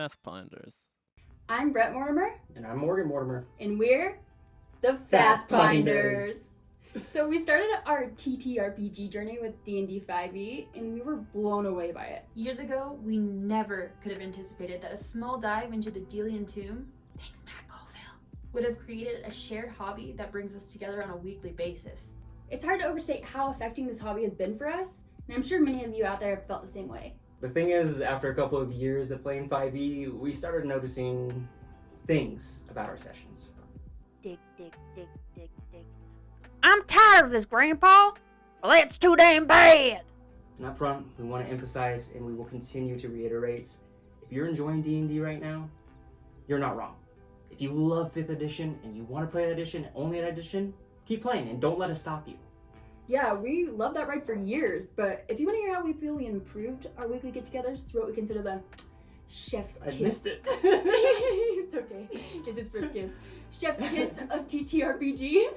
Pathfinders. I'm Brett Mortimer. And I'm Morgan Mortimer. And we're the Pathfinders. So we started our TTRPG journey with D&D 5e, and we were blown away by it. Years ago, we never could have anticipated that a small dive into the Delian tomb, thanks Matt Colville, would have created a shared hobby that brings us together on a weekly basis. It's hard to overstate how affecting this hobby has been for us, and I'm sure many of you out there have felt the same way. The thing is, after a couple of years of playing 5e, we started noticing things about our sessions. Dig. I'm tired of this, Grandpa. Well, that's too damn bad. And up front, we want to emphasize, and we will continue to reiterate, if you're enjoying D&D right now, you're not wrong. If you love 5th edition and you want to play that edition, only that edition, keep playing and don't let us stop you. Yeah, we loved that ride for years, but if you want to hear how we feel we improved our weekly get-togethers through what we consider the chef's kiss. I missed it. It's okay. It's his first kiss. Chef's kiss of TTRPG.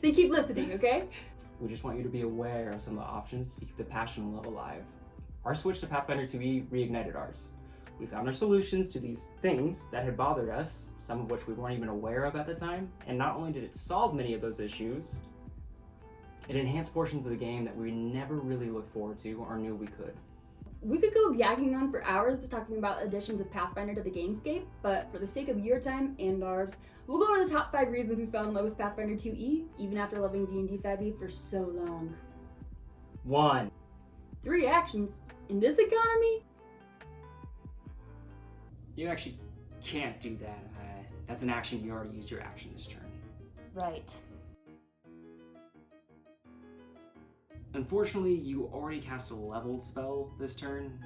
Then keep listening, okay? We just want you to be aware of some of the options to keep the passion and love alive. Our switch to Pathfinder 2e reignited ours. We found our solutions to these things that had bothered us, some of which we weren't even aware of at the time, and not only did it solve many of those issues, it enhanced portions of the game that we never really looked forward to or knew we could. We could go yakking on for hours talking about additions of Pathfinder to the gamescape, but for the sake of your time and ours, we'll go over the top 5 reasons we fell in love with Pathfinder 2e, even after loving D&D 5e for so long. 1. 3 actions in this economy? You actually can't do that. That's an action. You already used your action this turn. Right. Unfortunately, you already cast a leveled spell this turn.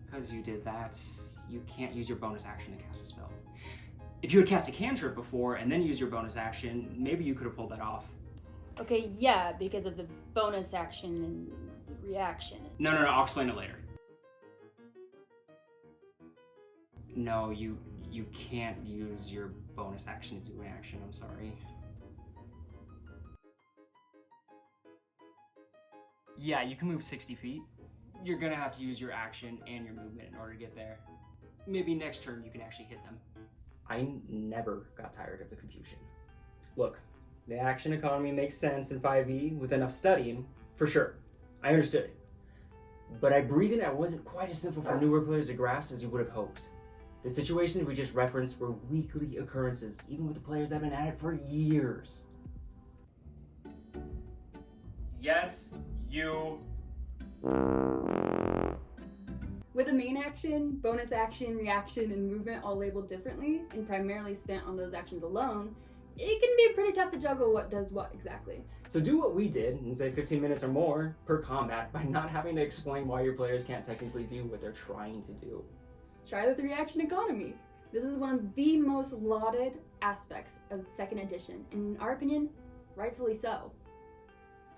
Because you did that, you can't use your bonus action to cast a spell. If you had cast a cantrip before and then used your bonus action, maybe you could have pulled that off. Okay, yeah, because of the bonus action and the reaction. No, I'll explain it later. No, you can't use your bonus action to do an action, I'm sorry. Yeah, you can move 60 feet. You're gonna have to use your action and your movement in order to get there. Maybe next turn you can actually hit them. I never got tired of the confusion. Look, the action economy makes sense in 5e with enough studying, for sure. I understood it. But I breathed in that wasn't quite as simple for newer players to grasp as you would have hoped. The situations we just referenced were weekly occurrences, even with the players that have been at it for years. Yes, you. With the main action, bonus action, reaction, and movement all labeled differently, and primarily spent on those actions alone, it can be pretty tough to juggle what does what exactly. So do what we did and say 15 minutes or more per combat by not having to explain why your players can't technically do what they're trying to do. Try the 3 action economy. This is one of the most lauded aspects of 2nd edition, and in our opinion, rightfully so.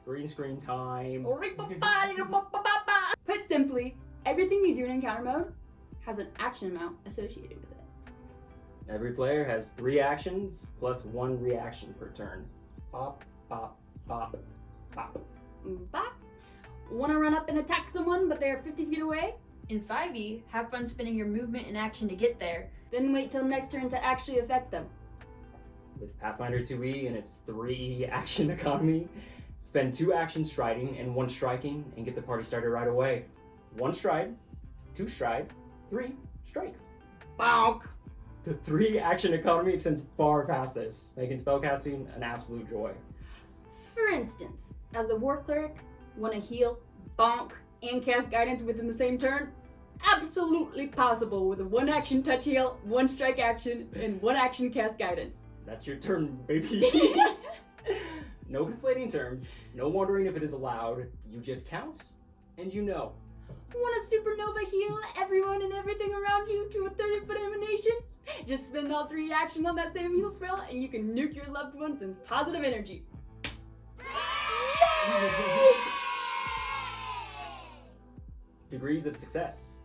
Green screen time. Put simply, everything you do in encounter mode has an action amount associated with it. Every player has 3 actions plus 1 reaction per turn. Pop, pop, pop, pop. Bop. Want to run up and attack someone, but they're 50 feet away? In 5e, have fun spending your movement and action to get there. Then wait till next turn to actually affect them. With Pathfinder 2e and its 3 action economy, spend 2 actions striding and 1 striking and get the party started right away. 1 stride, 2 stride, 3 strike. Bonk! The 3 action economy extends far past this, making spellcasting an absolute joy. For instance, as a war cleric, want to heal, bonk, and cast guidance within the same turn? Absolutely possible with a 1 action touch heal, 1 strike action, and 1 action cast guidance. That's your turn, baby. No conflating terms, no wondering if it is allowed. You just count, and you know. Want to supernova heal everyone and everything around you to a 30-foot emanation? Just spend all 3 action on that same heal spell, and you can nuke your loved ones in positive energy. Degrees of success.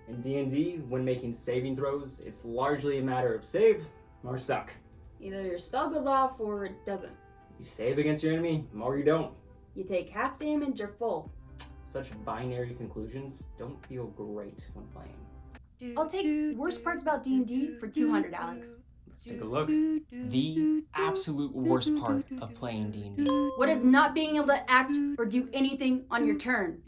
In D&D, when making saving throws, it's largely a matter of save or suck. Either your spell goes off or it doesn't. You save against your enemy, or you don't. You take half damage or full. Such binary conclusions don't feel great when playing. I'll take worst parts about D&D for 200, Alex. Let's take a look. The absolute worst part of playing D&D. What is not being able to act or do anything on your turn?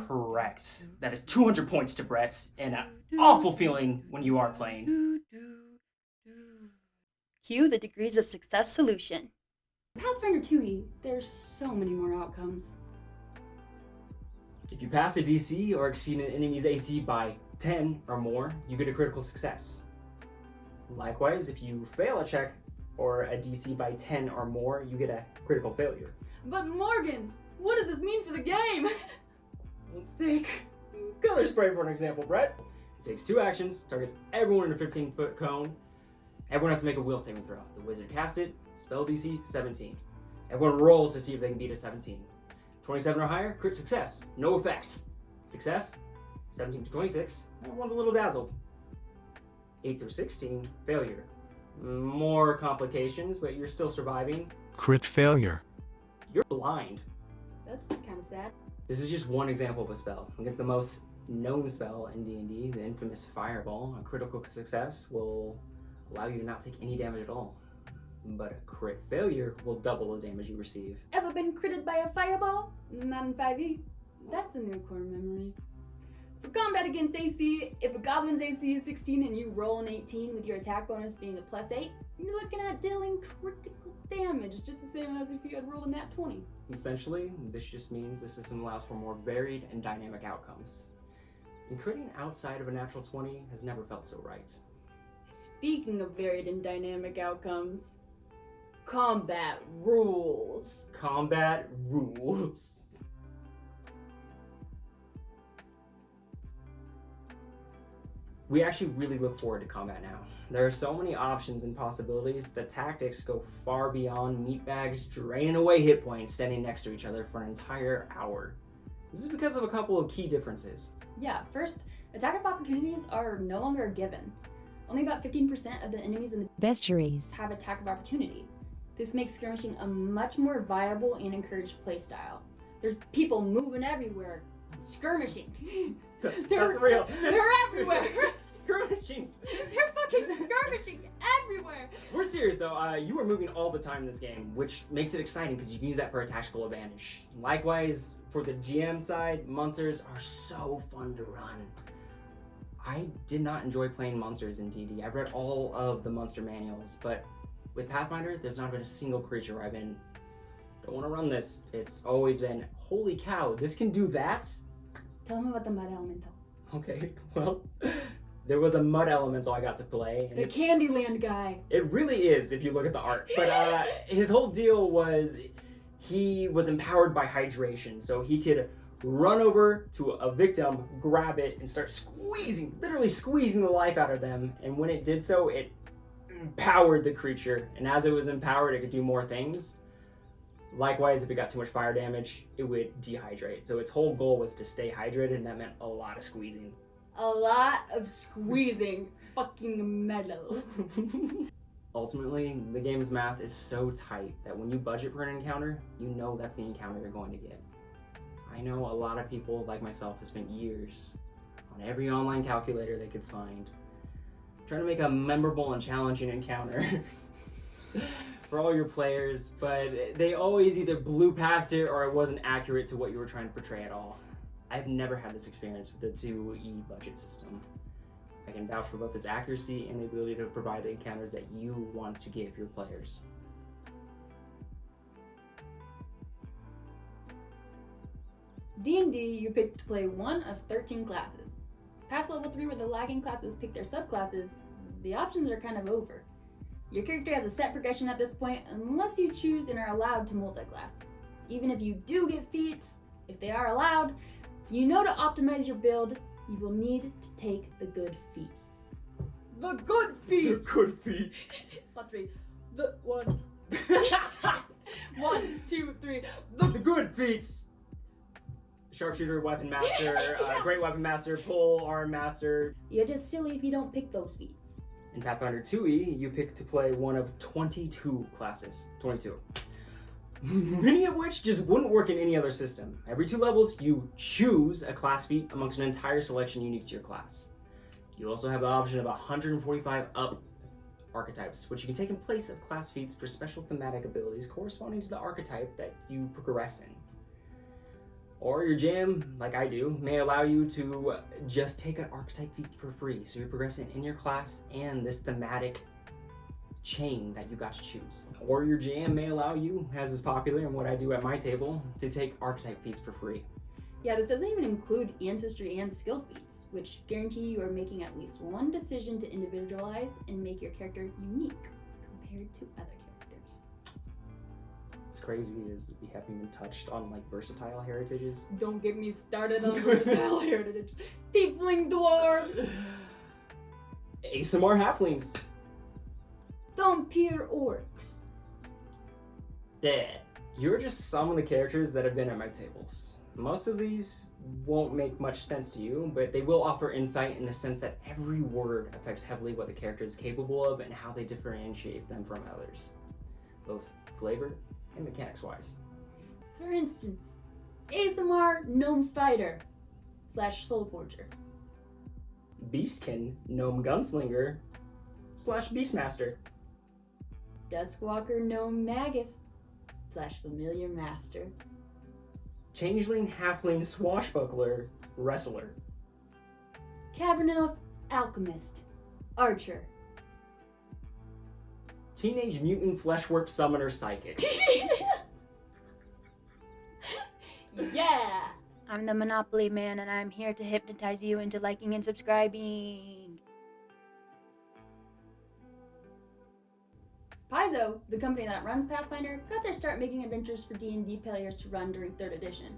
Correct. That is 200 points to Brett, and an awful feeling when you are playing. Cue the degrees of success solution. Pathfinder 2e, there's so many more outcomes. If you pass a DC or exceed an enemy's AC by 10 or more, you get a critical success. Likewise, if you fail a check or a DC by 10 or more, you get a critical failure. But Morgan, what does this mean for the game? Let's take color spray for an example, Brett. It takes 2 actions, targets everyone in a 15-foot cone. Everyone has to make a will saving throw. The wizard casts it, spell DC 17. Everyone rolls to see if they can beat a 17. 27 or higher, crit success, no effect. Success, 17 to 26, everyone's a little dazzled. 8 through 16, failure. More complications, but you're still surviving. Crit failure. You're blind. That's kind of sad. This is just one example of a spell. Against the most known spell in D&D, the infamous Fireball, a critical success will allow you to not take any damage at all. But a crit failure will double the damage you receive. Ever been critted by a fireball? Not in 5e. That's a new core memory. For combat against AC, if a goblin's AC is 16 and you roll an 18 with your attack bonus being a +8, you're looking at dealing critical damage, just the same as if you had rolled a nat 20. Essentially, this just means the system allows for more varied and dynamic outcomes. And critting outside of a natural 20 has never felt so right. Speaking of varied and dynamic outcomes, combat rules. Combat rules. We actually really look forward to combat now. There are so many options and possibilities. The tactics go far beyond meatbags draining away hit points standing next to each other for an entire hour. This is because of a couple of key differences. Yeah, first, attack of opportunities are no longer a given. Only about 15% of the enemies in the Bestiaries. have attack of opportunity. This makes skirmishing a much more viable and encouraged playstyle. There's people moving everywhere, skirmishing. That's real. They're everywhere. Skirmishing. They're fucking skirmishing everywhere. We're serious though. You are moving all the time in this game, which makes it exciting because you can use that for a tactical advantage. Likewise, for the GM side, monsters are so fun to run. I did not enjoy playing monsters in D&D. I've read all of the monster manuals, but with Pathfinder, there's not been a single creature where I've been, don't want to run this. It's always been, holy cow, this can do that? Tell them about the mud elemental. Okay, well, there was a mud elemental I got to play. And The Candyland guy. it really is if you look at the art. But his whole deal was he was empowered by hydration. So he could run over to a victim, grab it, and start squeezing, literally squeezing the life out of them. And when it did so, it empowered the creature. And as it was empowered, it could do more things. Likewise, if it got too much fire damage, it would dehydrate. So its whole goal was to stay hydrated, and that meant a lot of squeezing. A lot of squeezing fucking metal. Ultimately, the game's math is so tight that when you budget for an encounter, you know that's the encounter you're going to get. I know a lot of people, like myself, have spent years on every online calculator they could find, trying to make a memorable and challenging encounter for all your players, but they always either blew past it or it wasn't accurate to what you were trying to portray at all. I've never had this experience with the 2E budget system. I can vouch for both its accuracy and the ability to provide the encounters that you want to give your players. D&D, you pick to play one of 13 classes. Past level 3 where the lagging classes pick their subclasses, the options are kind of over. Your character has a set progression at this point unless you choose and are allowed to multiclass. Even if you do get feats, if they are allowed, you know to optimize your build, you will need to take the good feats. The good feats! The good feats! Not 3. The 1. 1, 2, 3. The good feats! Sharpshooter, weapon master, great weapon master, pole, arm master. You're just silly if you don't pick those feats. In Pathfinder 2E, you pick to play one of 22 classes. 22. Many of which just wouldn't work in any other system. Every 2 levels, you choose a class feat amongst an entire selection unique to your class. You also have the option of 145 up archetypes, which you can take in place of class feats for special thematic abilities corresponding to the archetype that you progress in. Or your jam, like I do, may allow you to just take an archetype feat for free, so you're progressing in your class and this thematic chain that you got to choose. Or your jam may allow you, as is popular in what I do at my table, to take archetype feats for free. Yeah, this doesn't even include ancestry and skill feats, which guarantee you are making at least one decision to individualize and make your character unique compared to other characters. What's crazy is we haven't even touched on like versatile heritages. Don't get me started on versatile heritage. Tiefling dwarves! ASMR halflings. Vampire orcs. Yeah, you're just some of the characters that have been at my tables. Most of these won't make much sense to you, but they will offer insight in the sense that every word affects heavily what the character is capable of and how they differentiate them from others, both flavor and mechanics-wise. For instance, ASMR gnome fighter / soulforger. Beastkin gnome gunslinger / beastmaster. Duskwalker gnome magus / familiar master. Changeling halfling swashbuckler wrestler. Cavern elf alchemist archer. Teenage mutant fleshwarp summoner psychic. Yeah! I'm the Monopoly Man, and I'm here to hypnotize you into liking and subscribing. Paizo, the company that runs Pathfinder, got their start making adventures for D&D players to run during 3rd edition.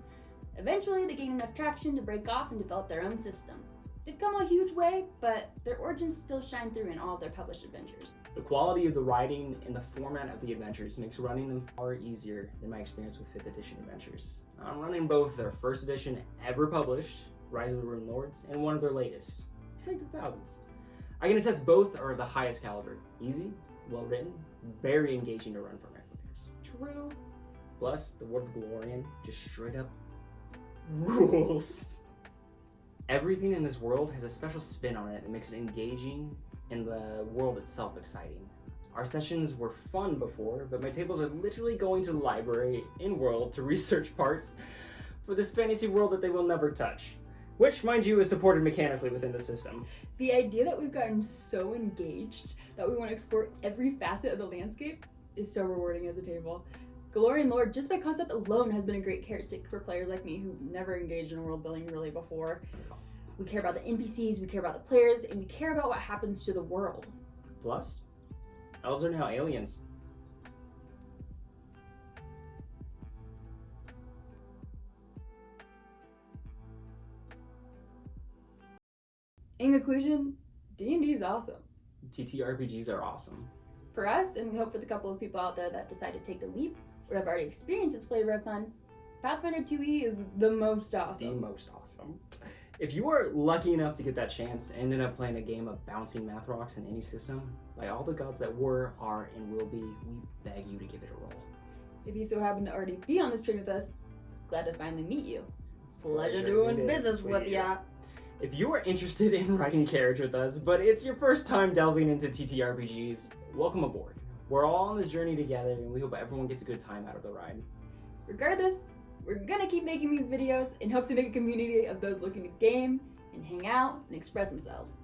Eventually, they gained enough traction to break off and develop their own system. They've come a huge way, but their origins still shine through in all of their published adventures. The quality of the writing and the format of the adventures makes running them far easier than my experience with 5th edition adventures. I'm running both their 1st edition ever published, Rise of the Rune Lords, and one of their latest, Strength of Thousands. I can attest both are of the highest caliber. Easy, well written, very engaging to run for my players. True. Plus, the Word of Glorian just straight up rules. Everything in this world has a special spin on it that makes it engaging and the world itself exciting. Our sessions were fun before, but my tables are literally going to the library in-world to research parts for this fantasy world that they will never touch. Which, mind you, is supported mechanically within the system. The idea that we've gotten so engaged that we want to explore every facet of the landscape is so rewarding as a table. Galorian Lord, just by concept alone, has been a great carrot stick for players like me who never engaged in world building really before. We care about the NPCs, we care about the players, and we care about what happens to the world. Plus, elves are now aliens. In conclusion, D&D is awesome. TTRPGs are awesome. For us, and we hope for the couple of people out there that decide to take the leap or have already experienced its flavor of fun, Pathfinder 2e is the most awesome. The most awesome. If you are lucky enough to get that chance and ended up playing a game of bouncing math rocks in any system, by all the gods that were, are, and will be, we beg you to give it a roll. If you so happen to already be on this train with us, glad to finally meet you. Pleasure doing it is business with with you. ya. If you are interested in writing character with us, but it's your first time delving into TTRPGs, welcome aboard. We're all on this journey together, and we hope everyone gets a good time out of the ride. Regardless, we're gonna keep making these videos and hope to make a community of those looking to game and hang out and express themselves.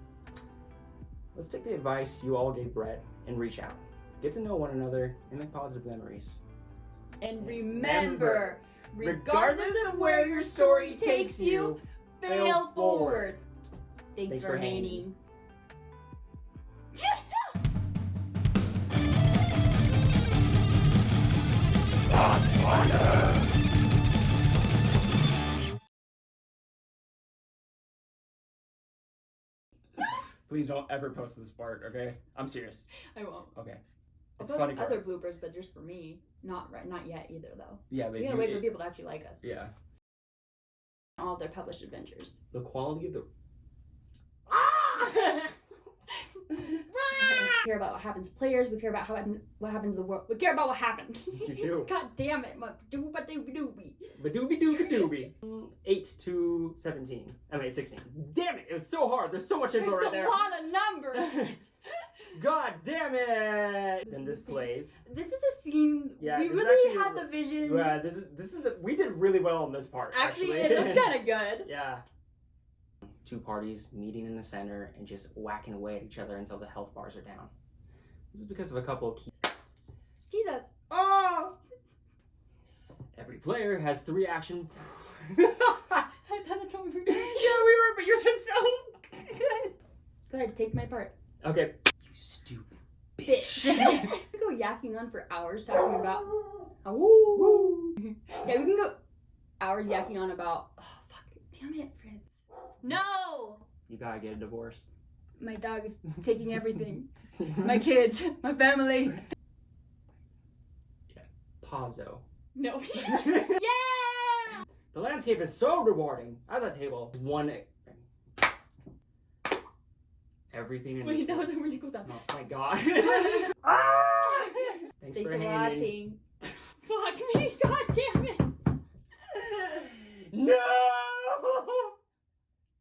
Let's take the advice you all gave Brett and reach out. Get to know one another and make positive memories. And remember, regardless of where your story takes you, fail forward. Thanks for hanging. Please don't ever post this part, okay? I'm serious. I won't. Okay. I'll It's post funny for other us. bloopers, but just for me. Not yet either, though. Yeah, but We gotta wait for people to actually like us. Yeah. All of their published adventures. The quality of the... Ah! We care about what happens to players. We care about what happens to the world. We care about what happened. You do. God damn it, dooby. Badooby dooby dooby. 8 to 17. I mean 16. Damn it! It's so hard. There's so much info right there. There's a lot of numbers. God damn it! Then this plays. This is a scene. Yeah, we this is really actually had the vision. Yeah, this is we did really well on this part. Actually, it looks kind of good. Yeah. Two parties meeting in the center and just whacking away at each other until the health bars are down. This is because of a couple of key. Jesus. Oh! Every player has 3 action. I thought that's what we were doing. Yeah, we were, but you're just so good. Go ahead, take my part. Okay. You stupid Bitch. We can go yakking on for hours talking about. Oh. Yeah, we can go hours yakking on about. Oh fuck! Damn it, Fritz. No. You gotta get a divorce. My dog is taking everything. My kids, my family. Yeah. Pazzo. No. Yeah. The landscape is so rewarding. As a table, everything in Wait, this that was game. a really cool sound. Oh my god. Ah! Thanks Thanks for for hanging. watching.